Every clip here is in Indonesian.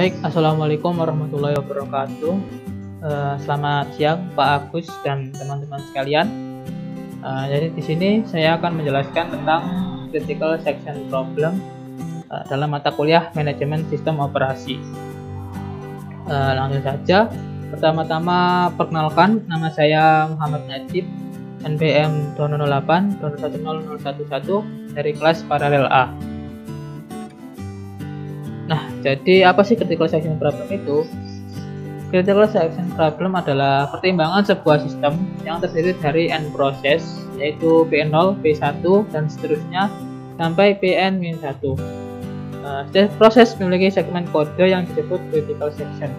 Baik, assalamualaikum warahmatullahi wabarakatuh. Selamat siang Pak Agus dan teman-teman sekalian. Jadi di sini saya akan menjelaskan tentang critical section problem dalam mata kuliah manajemen sistem operasi. Langsung saja. Pertama-tama perkenalkan, nama saya Muhammad Najib, NPM 208 21011 dari kelas paralel A. Nah, jadi apa sih critical section problem itu? Critical section problem adalah pertimbangan sebuah sistem yang terdiri dari n proses, yaitu P0, P1, dan seterusnya sampai Pn-1. Setiap proses memiliki segmen kode yang disebut critical section,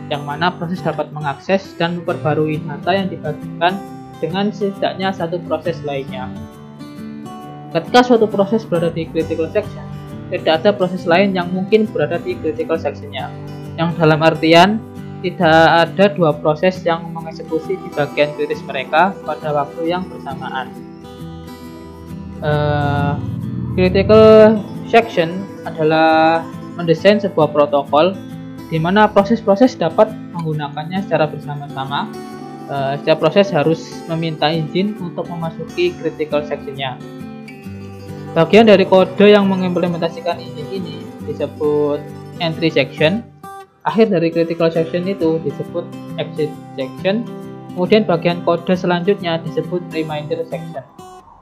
yang mana proses dapat mengakses dan memperbarui data yang dibagikan dengan setidaknya satu proses lainnya. Ketika suatu proses berada di critical section, tidak ada proses lain yang mungkin berada di critical section-nya, yang dalam artian tidak ada dua proses yang mengeksekusi di bagian kritis mereka pada waktu yang bersamaan. Critical section adalah mendesain sebuah protokol di mana proses-proses dapat menggunakannya secara bersama-sama. Setiap proses harus meminta izin untuk memasuki critical section-nya. Bagian dari kode yang mengimplementasikan izin ini disebut entry section. Akhir dari critical section itu disebut exit section. Kemudian bagian kode selanjutnya disebut remainder section.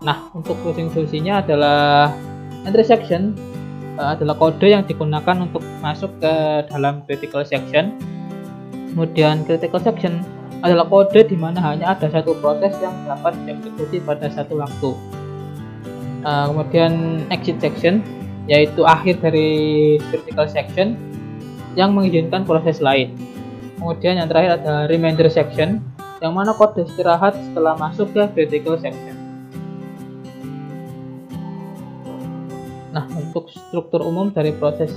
Nah, untuk fungsinya adalah entry section adalah kode yang digunakan untuk masuk ke dalam critical section. Kemudian critical section adalah kode di mana hanya ada satu proses yang dapat dieksekusi pada satu waktu. Kemudian exit section, yaitu akhir dari critical section yang mengizinkan proses lain. Kemudian yang terakhir ada remainder section, yang mana kode istirahat setelah masuk ke critical section. Nah, untuk struktur umum dari proses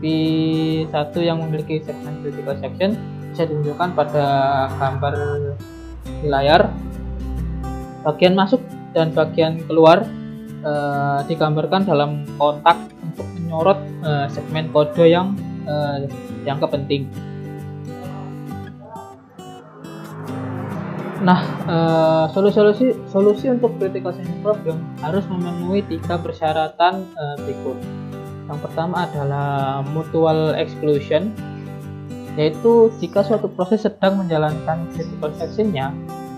P1 yang memiliki segmen critical section bisa ditunjukkan pada gambar di layar. Bagian masuk dan bagian keluar digambarkan dalam kotak untuk menyorot segmen kode yang penting. Nah, solusi untuk critical section problem harus memenuhi 3 persyaratan berikut. Yang pertama adalah mutual exclusion, yaitu jika suatu proses sedang menjalankan critical section-nya,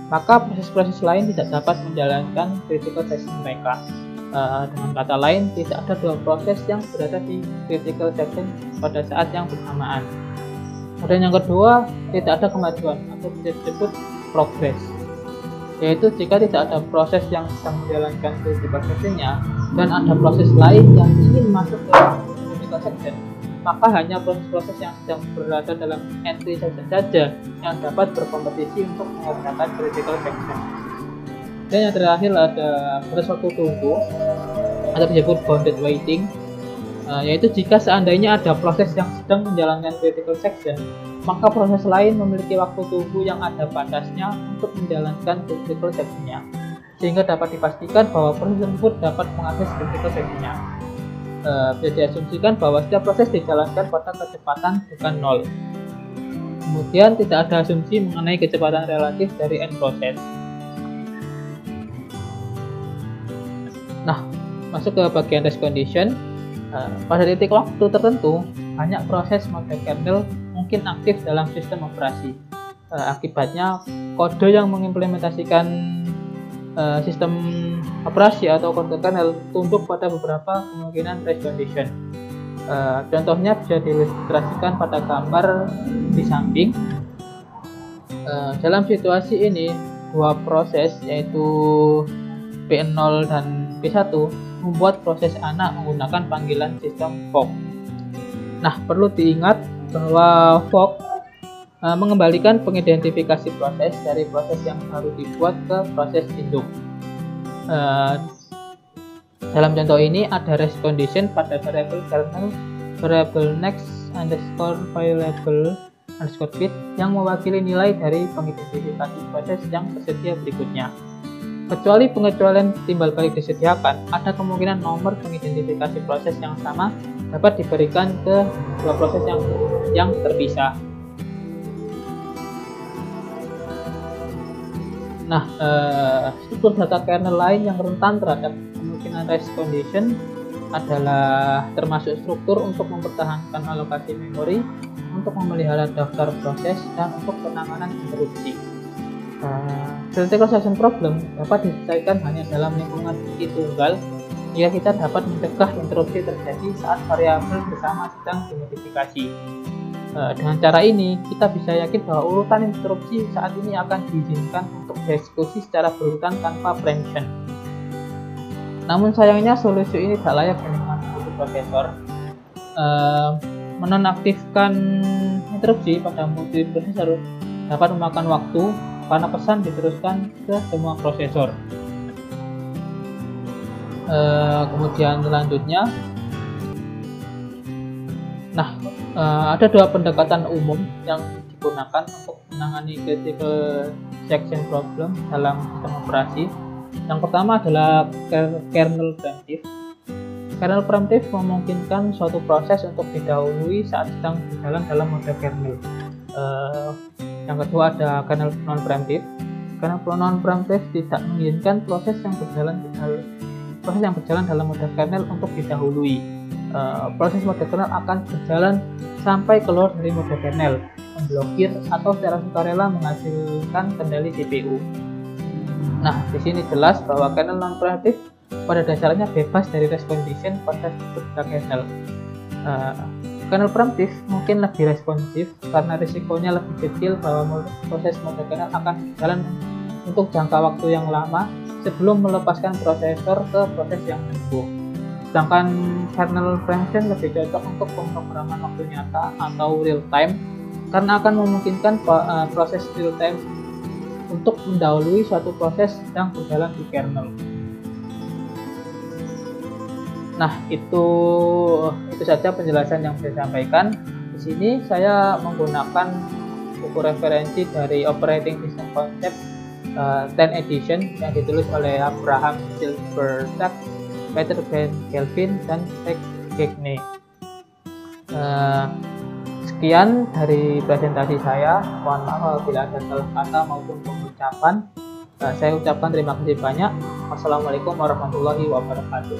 maka proses-proses lain tidak dapat menjalankan critical section mereka. Dengan kata lain, tidak ada dua proses yang berada di critical section pada saat yang bersamaan. Kemudian yang kedua, tidak ada kemajuan atau bisa disebut progress, yaitu jika tidak ada proses yang sedang menjalankan critical section-nya dan ada proses lain yang ingin masuk ke critical section, maka hanya proses-proses yang sedang berada dalam entry section saja yang dapat berkompetisi untuk mengerjakan critical section. Dan yang terakhir ada batas waktu tunggu atau disebut bounded waiting, yaitu jika seandainya ada proses yang sedang menjalankan critical section, maka proses lain memiliki waktu tunggu yang ada batasnya untuk menjalankan critical section-nya, sehingga dapat dipastikan bahwa proses tersebut dapat mengakses critical section-nya. Bisa diasumsikan bahwa setiap proses dijalankan pada kecepatan bukan 0. Kemudian tidak ada asumsi mengenai kecepatan relatif dari n proses. Nah, masuk ke bagian rest condition. Pada titik waktu tertentu, banyak proses mode kernel mungkin aktif dalam sistem operasi. Akibatnya, kode yang mengimplementasikan sistem operasi atau kode kernel tunduk pada beberapa kemungkinan rest condition. Contohnya bisa diilustrasikan pada gambar di samping. Dalam situasi ini, dua proses yaitu P0 dan P1 membuat proses anak menggunakan panggilan sistem fork. Nah, perlu diingat bahwa fork mengembalikan pengidentifikasi proses dari proses yang baru dibuat ke proses induk. Dalam contoh ini ada rest condition pada variable kernel variable next underscore variable underscore bit yang mewakili nilai dari pengidentifikasi proses yang tersedia berikutnya. Kecuali pengecualian timbal balik disediakan, ada kemungkinan nomor pengidentifikasi proses yang sama dapat diberikan ke dua proses yang yang terpisah. Nah, struktur data kernel lain yang rentan terhadap kemungkinan race condition adalah termasuk struktur untuk mempertahankan alokasi memori, untuk memelihara daftar proses, dan untuk penanganan interupsi. Critical section problem dapat diselesaikan hanya dalam lingkungan inti tunggal jika kita dapat mencegah interupsi terjadi saat variabel bersama sedang dimodifikasi. Dengan cara ini, kita bisa yakin bahwa urutan interupsi saat ini akan diizinkan untuk dieksekusi secara berurutan tanpa preemption. Namun sayangnya solusi ini tak layak di lingkungan multiprosesor. Menonaktifkan interupsi pada multiprosesor dapat memakan waktu karena pesan diteruskan ke semua prosesor. Kemudian selanjutnya, ada dua pendekatan umum yang digunakan untuk menangani critical section problem dalam sistem operasi. Yang pertama adalah kernel preemptive. Kernel preemptive memungkinkan suatu proses untuk didahului saat sedang berjalan dalam mode kernel. Yang kedua ada kernel non preemptive. Kernel non preemptive tidak mengizinkan proses yang berjalan dalam mode kernel untuk didahului. Proses mode kernel akan berjalan sampai keluar dari mode kernel, memblokir atau secara sukarela menghasilkan kendali CPU. Nah, di sini jelas bahwa kernel non preemptive pada dasarnya bebas dari race condition pada struktur data kernel. Kernel preemptive mungkin lebih responsif karena risikonya lebih kecil bahwa proses mode kernel akan berjalan untuk jangka waktu yang lama sebelum melepaskan prosesor ke proses yang tempuh. Sedangkan kernel preemption lebih cocok untuk pemrograman waktu nyata atau real time karena akan memungkinkan proses real time untuk mendahului suatu proses yang berjalan di kernel. Nah, itu saja penjelasan yang saya sampaikan. Di sini saya menggunakan buku referensi dari Operating System Concept 10 edition yang ditulis oleh Abraham Silversack, Peter Ben Kelvin, dan Rick Gagne. Sekian dari presentasi saya. Mohon maaf apabila ada salah kata maupun pengucapan. Saya ucapkan terima kasih banyak. Wassalamualaikum warahmatullahi wabarakatuh.